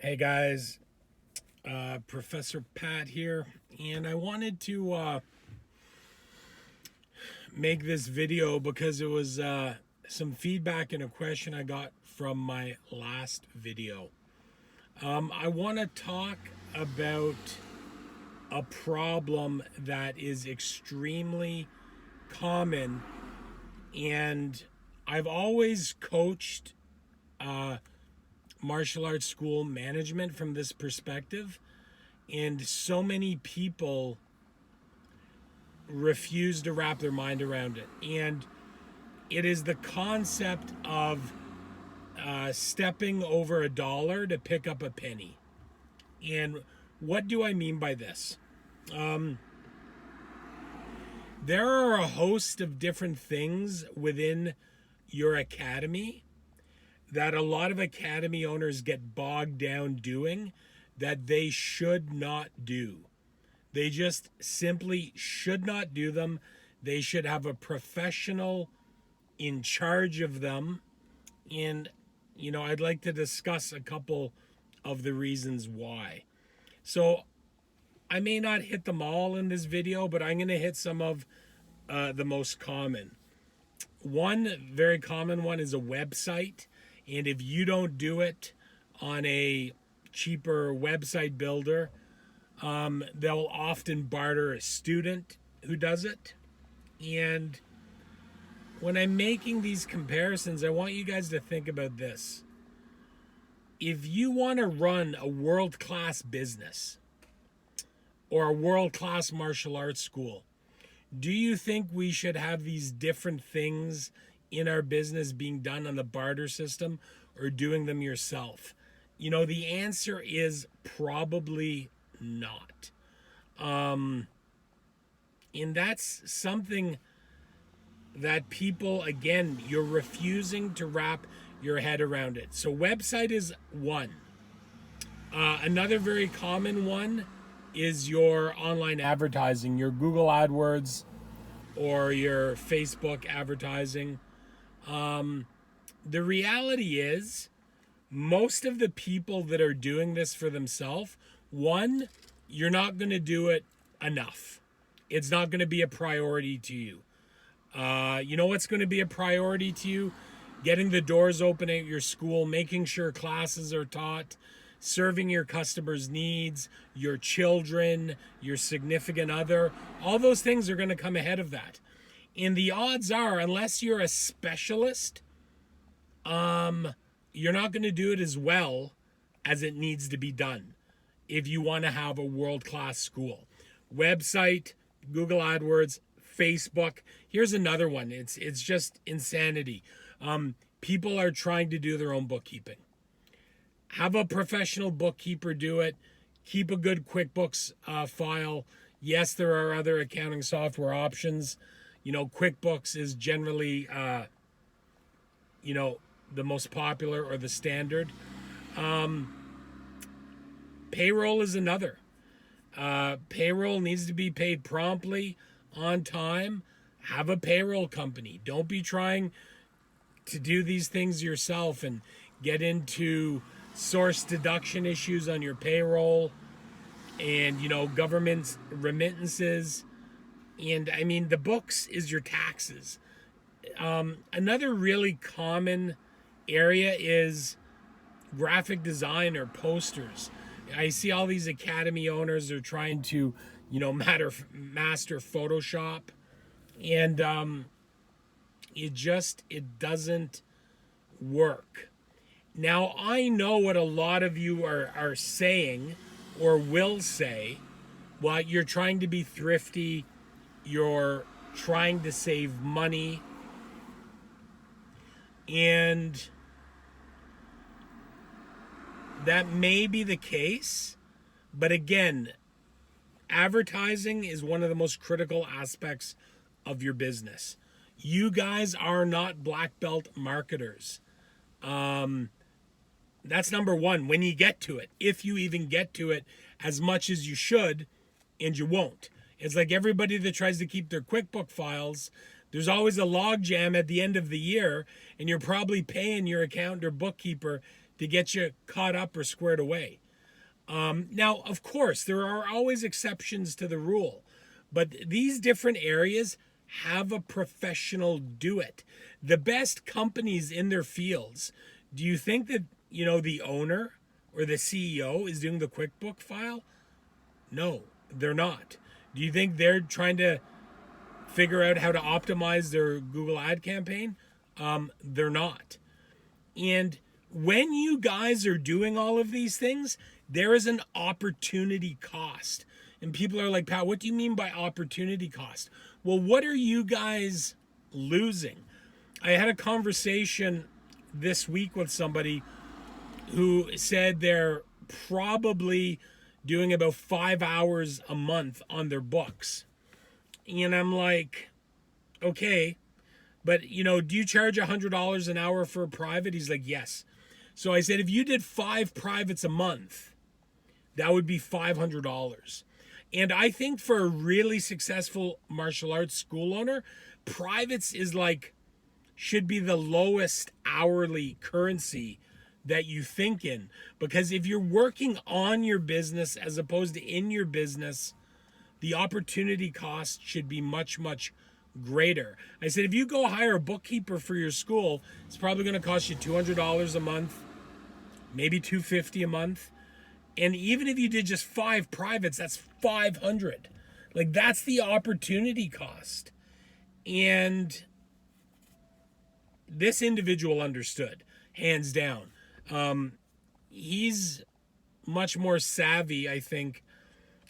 Hey guys, Professor Pat here, and I wanted to make this video because it was some feedback and a question I got from my last video. I want to talk about a problem that is extremely common, and I've always coached martial arts school management from this perspective, and so many people refuse to wrap their mind around it. And it is the concept of stepping over a dollar to pick up a penny. And what do I mean by this? There are a host of different things within your academy that a lot of academy owners get bogged down doing that they should not do. They just simply should not do them. They should have a professional in charge of them. And, I'd like to discuss a couple of the reasons why. So I may not hit them all in this video, but I'm going to hit some of the most common. One very common one is a website. And if you don't do it on a cheaper website builder, they'll often barter a student who does it. And when I'm making these comparisons, I want you guys to think about this. If you want to run a world-class business or a world-class martial arts school, do you think we should have these different things in our business being done on the barter system or doing them yourself? The answer is probably not. And that's something that people, again, you're refusing to wrap your head around it. So website is one. Another very common one is your online advertising, your Google AdWords or your Facebook advertising. The reality is, most of the people that are doing this for themselves, one, you're not going to do it enough. It's not going to be a priority to you. You know what's going to be a priority to you? Getting the doors open at your school, making sure classes are taught, serving your customers' needs, your children, your significant other. All those things are going to come ahead of that. And the odds are, unless you're a specialist, you're not going to do it as well as it needs to be done if you want to have a world-class school. Website, Google AdWords, Facebook. Here's another one. It's just insanity. People are trying to do their own bookkeeping. Have a professional bookkeeper do it. Keep a good QuickBooks file. Yes, there are other accounting software options. QuickBooks is generally, the most popular or the standard. Payroll is another. Payroll needs to be paid promptly, on time. Have a payroll company. Don't be trying to do these things yourself and get into source deduction issues on your payroll and, government remittances. And the books is your taxes. Another really common area is graphic design or posters. I see all these academy owners are trying to, master Photoshop, and it doesn't work. Now, I know what a lot of you are saying or will say. Well, you're trying to be thrifty, you're trying to save money, and that may be the case, but again, advertising is one of the most critical aspects of your business. You guys are not black belt marketers. That's number one, when you get to it. If you even get to it as much as you should, and you won't. It's like everybody that tries to keep their QuickBook files, there's always a log jam at the end of the year, and you're probably paying your accountant or bookkeeper to get you caught up or squared away. Now, of course, there are always exceptions to the rule, but these different areas have a professional do it. The best companies in their fields, do you think that, the owner or the CEO is doing the QuickBook file? No, they're not. Do you think they're trying to figure out how to optimize their Google ad campaign? They're not. And when you guys are doing all of these things, there is an opportunity cost. And people are like, Pat, what do you mean by opportunity cost? Well, what are you guys losing? I had a conversation this week with somebody who said they're probably doing about 5 hours a month on their books. And I'm like, okay, but do you charge $100 an hour for a private? He's like, yes. So I said, if you did 5 privates a month, that would be $500. And I think for a really successful martial arts school owner, privates should be the lowest hourly currency that you think in. Because if you're working on your business as opposed to in your business, the opportunity cost should be much, much greater. I said, if you go hire a bookkeeper for your school, it's probably going to cost you $200 a month, maybe $250 a month. And even if you did just 5 privates, that's $500. That's the opportunity cost. And this individual understood, hands down. He's much more savvy, I think,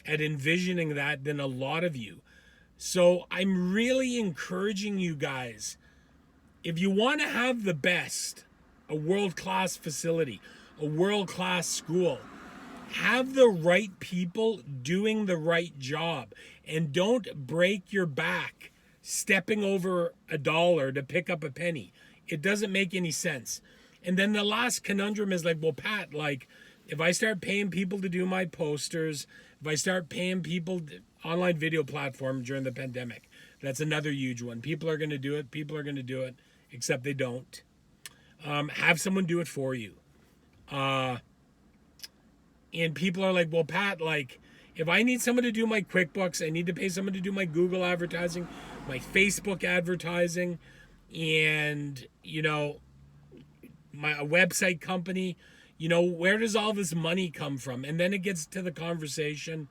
at envisioning that than a lot of you. So I'm really encouraging you guys, if you want to have the best, a world-class facility, a world-class school, have the right people doing the right job, and don't break your back stepping over $1 to pick up a penny. It doesn't make any sense. And then the last conundrum is well, Pat, if I start paying people to do my posters, if I start paying people online video platform during the pandemic, that's another huge one. People are going to do it, except they don't. Have someone do it for you. And people are like, well, Pat, if I need someone to do my QuickBooks, I need to pay someone to do my Google advertising, my Facebook advertising, and, my website company, where does all this money come from? And then it gets to the conversation,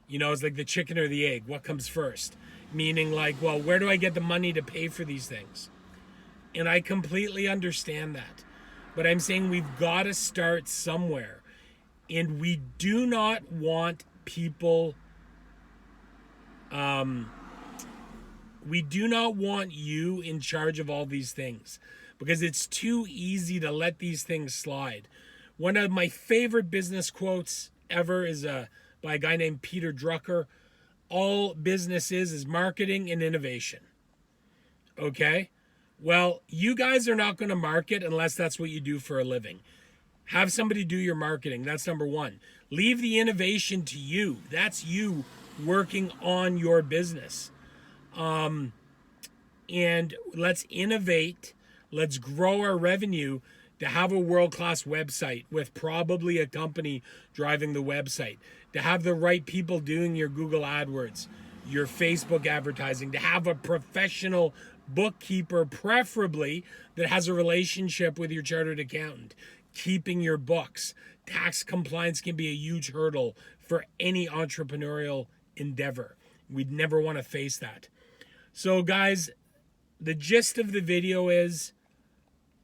it's like the chicken or the egg. What comes first? Meaning well, where do I get the money to pay for these things? And I completely understand that. But I'm saying we've got to start somewhere. And we do not want people, we do not want you in charge of all these things, because it's too easy to let these things slide. One of my favorite business quotes ever is by a guy named Peter Drucker. All business is marketing and innovation. Okay? Well, you guys are not going to market unless that's what you do for a living. Have somebody do your marketing. That's number one. Leave the innovation to you. That's you working on your business. And let's innovate. Let's grow our revenue to have a world-class website with probably a company driving the website, to have the right people doing your Google AdWords, your Facebook advertising, to have a professional bookkeeper, preferably that has a relationship with your chartered accountant, keeping your books. Tax compliance can be a huge hurdle for any entrepreneurial endeavor. We'd never want to face that. So guys, the gist of the video is,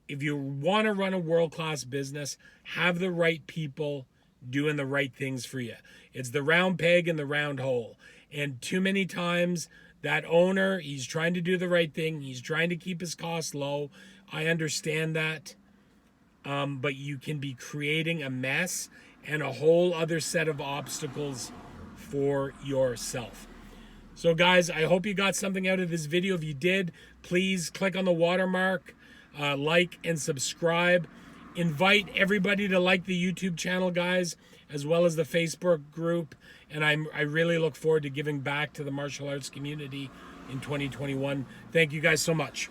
if you want to run a world-class business, have the right people doing the right things for you. It's the round peg in the round hole. And too many times, that owner, he's trying to do the right thing. He's trying to keep his costs low. I understand that. But you can be creating a mess and a whole other set of obstacles for yourself. So guys, I hope you got something out of this video. If you did, please click on the watermark, like and subscribe. Invite everybody to like the YouTube channel, guys, as well as the Facebook group. And I really look forward to giving back to the martial arts community in 2021. Thank you guys so much.